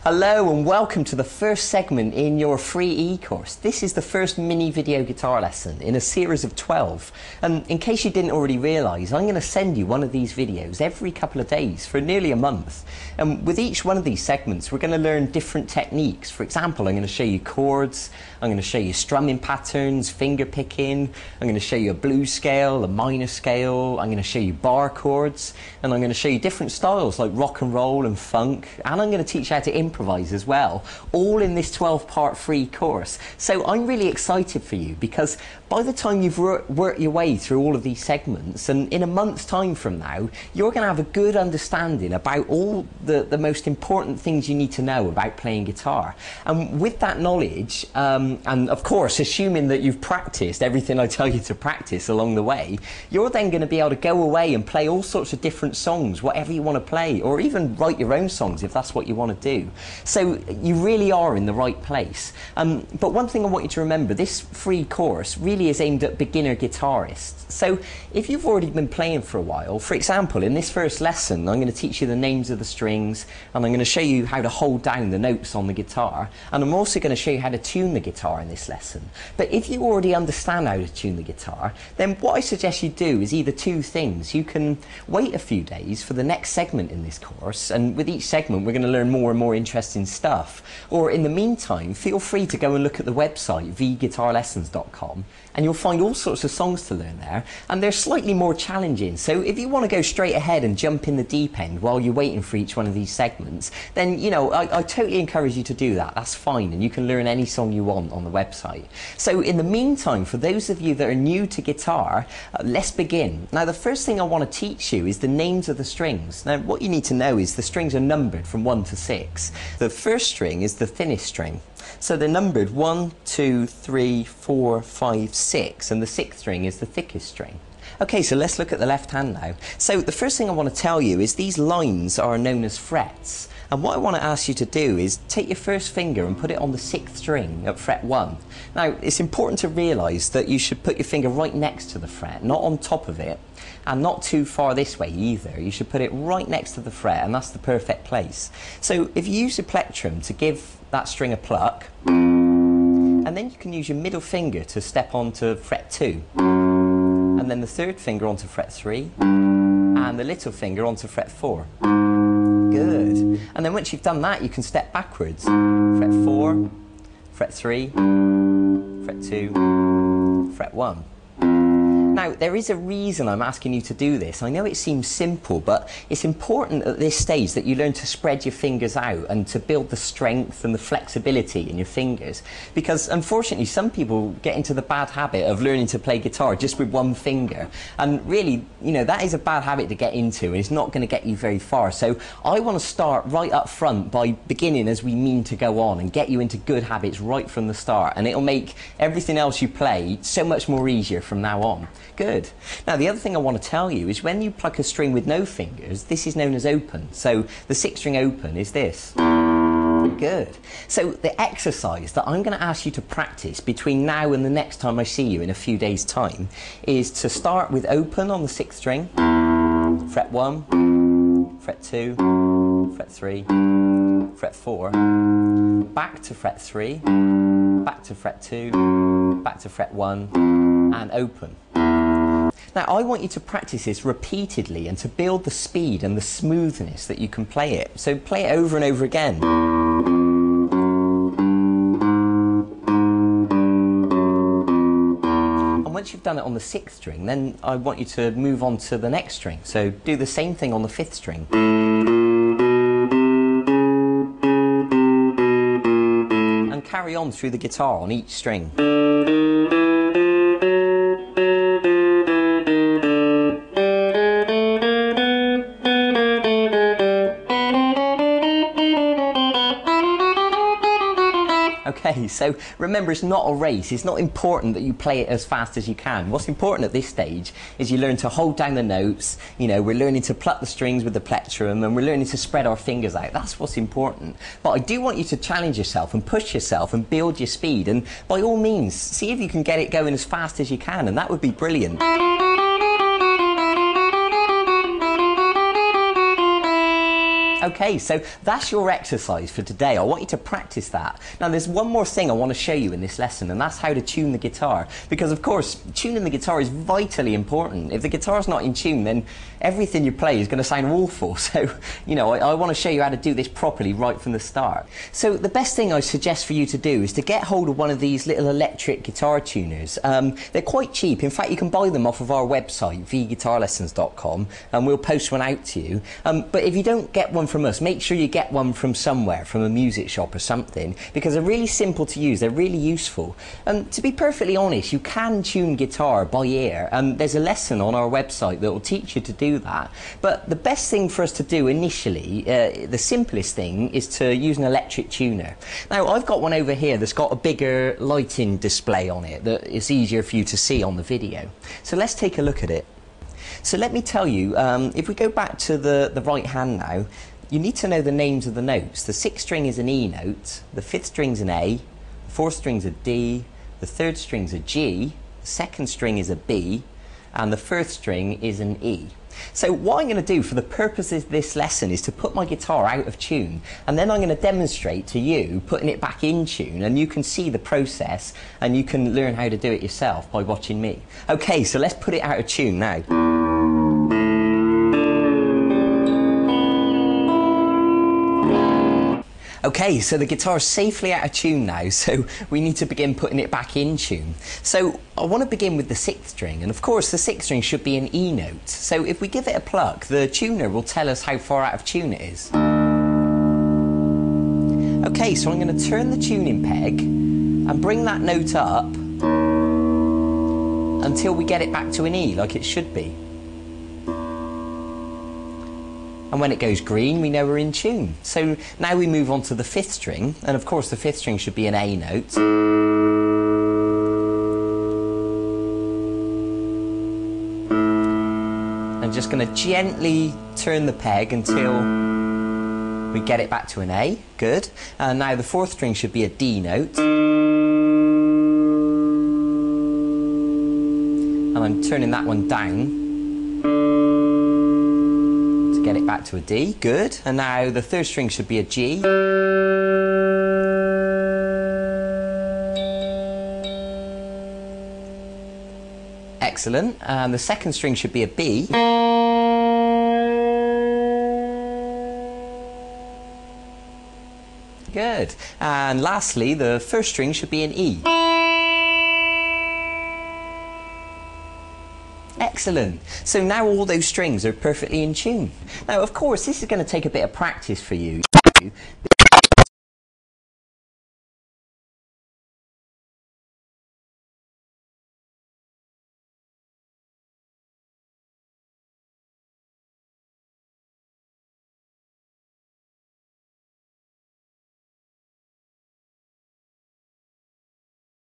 Hello and welcome to the first segment in your free e-course. This is the first mini video guitar lesson in a series of 12. And in case you didn't already realise, I'm going to send you one of these videos every couple of days for nearly a month. And with each one of these segments, we're going to learn different techniques. For example, I'm going to show you chords, I'm going to show you strumming patterns, finger picking, I'm going to show you a blues scale, a minor scale, I'm going to show you bar chords, and I'm going to show you different styles like rock and roll and funk, and I'm going to teach you how to improvise as well, all in this 12-part free course. So I'm really excited for you because by the time you've worked your way through all of these segments, and in a month's time from now, you're going to have a good understanding about all the most important things you need to know about playing guitar. And with that knowledge, and of course assuming that you've practiced everything I tell you to practice along the way, you're then going to be able to go away and play all sorts of different songs, whatever you want to play, or even write your own songs if that's what you want to do. So you really are in the right place. But one thing I want you to remember, this free course really is aimed at beginner guitarists. So if you've already been playing for a while, for example, in this first lesson, I'm going to teach you the names of the strings, and I'm going to show you how to hold down the notes on the guitar, and I'm also going to show you how to tune the guitar in this lesson. But if you already understand how to tune the guitar, then what I suggest you do is either two things. You can wait a few days for the next segment in this course, and with each segment we're going to learn more and more interesting stuff. Or in the meantime, feel free to go and look at the website vguitarlessons.com, and you'll find all sorts of songs to learn there, and they're slightly more challenging. So if you want to go straight ahead and jump in the deep end while you're waiting for each one of these segments, then I totally encourage you to do that. That's fine, and you can learn any song you want on the website. So in the meantime, for those of you that are new to guitar, let's begin. Now the first thing I want to teach you is the names of the strings. Now what you need to know is the strings are numbered from 1 to 6. The first string is the thinnest string. So they're numbered 1, 2, 3, 4, 5, 6, and the 6th string is the thickest string. Okay, so let's look at the left hand now. So the first thing I want to tell you is these lines are known as frets. And what I want to ask you to do is take your first finger and put it on the 6th string at fret 1. Now, it's important to realise that you should put your finger right next to the fret, not on top of it, and not too far this way either. You should put it right next to the fret, and that's the perfect place. So if you use your plectrum to give that string a pluck, and then you can use your middle finger to step onto fret 2, and then the third finger onto fret 3, and the little finger onto fret 4. Good. And then once you've done that, you can step backwards. Fret 4, fret 3, fret 2, fret 1. Now, there is a reason I'm asking you to do this. I know it seems simple, but it's important at this stage that you learn to spread your fingers out and to build the strength and the flexibility in your fingers. Because unfortunately, some people get into the bad habit of learning to play guitar just with one finger. And really, that is a bad habit to get into, and it's not going to get you very far. So I want to start right up front by beginning as we mean to go on and get you into good habits right from the start. And it'll make everything else you play so much more easier from now on. Good. Now the other thing I want to tell you is when you pluck a string with no fingers, this is known as open. So the 6th string open is this. Good. So the exercise that I'm going to ask you to practice between now and the next time I see you in a few days' time is to start with open on the 6th string, fret 1, fret 2, fret 3, fret 4, back to fret 3, back to fret 2, back to fret 1, and open. Now I want you to practice this repeatedly and to build the speed and the smoothness that you can play it. So play it over and over again. And once you've done it on the 6th string, then I want you to move on to the next string. So do the same thing on the 5th string. And carry on through the guitar on each string. Okay, so remember, it's not a race. It's not important that you play it as fast as you can. What's important at this stage is you learn to hold down the notes. We're learning to pluck the strings with the plectrum, and we're learning to spread our fingers out. That's what's important. But I do want you to challenge yourself and push yourself and build your speed. And by all means, see if you can get it going as fast as you can, and that would be brilliant. Okay, so that's your exercise for today. I want you to practice that. Now there's one more thing I want to show you in this lesson, and that's how to tune the guitar. Because of course, tuning the guitar is vitally important. If the guitar's not in tune, then everything you play is going to sound awful. So, I want to show you how to do this properly right from the start. So the best thing I suggest for you to do is to get hold of one of these little electric guitar tuners. They're quite cheap. In fact, you can buy them off of our website, vguitarlessons.com, and we'll post one out to you. But if you don't get one from us, make sure you get one from somewhere, from a music shop or something, because they're really simple to use, they're really useful. To be perfectly honest, you can tune guitar by ear, and there's a lesson on our website that will teach you to do that. But the best thing for us to do initially, the simplest thing, is to use an electric tuner. Now I've got one over here that's got a bigger lighting display on it that is easier for you to see on the video. So let's take a look at it. So let me tell you, if we go back to the right hand now, you need to know the names of the notes. The 6th string is an E note, the 5th string's an A, the 4th string's a D, the 3rd string's a G, the 2nd string is a B, and the 1st string is an E. So what I'm going to do for the purposes of this lesson is to put my guitar out of tune, and then I'm going to demonstrate to you putting it back in tune, and you can see the process and you can learn how to do it yourself by watching me. Okay, so let's put it out of tune now. Okay, so the guitar's safely out of tune now, so we need to begin putting it back in tune. So I want to begin with the 6th string, and of course the 6th string should be an E note. So if we give it a pluck, the tuner will tell us how far out of tune it is. Okay, so I'm going to turn the tuning peg and bring that note up until we get it back to an E, like it should be. And when it goes green, we know we're in tune. So now we move on to the 5th string, and of course the 5th string should be an A note. I'm just going to gently turn the peg until we get it back to an A. Good. And now the 4th string should be a D note. And I'm turning that one down. Get it back to a D, good. And now the 3rd string should be a G. Excellent. And the 2nd string should be a B. Good. And lastly, the 1st string should be an E. Excellent. So now all those strings are perfectly in tune. Now, of course, this is going to take a bit of practice for you.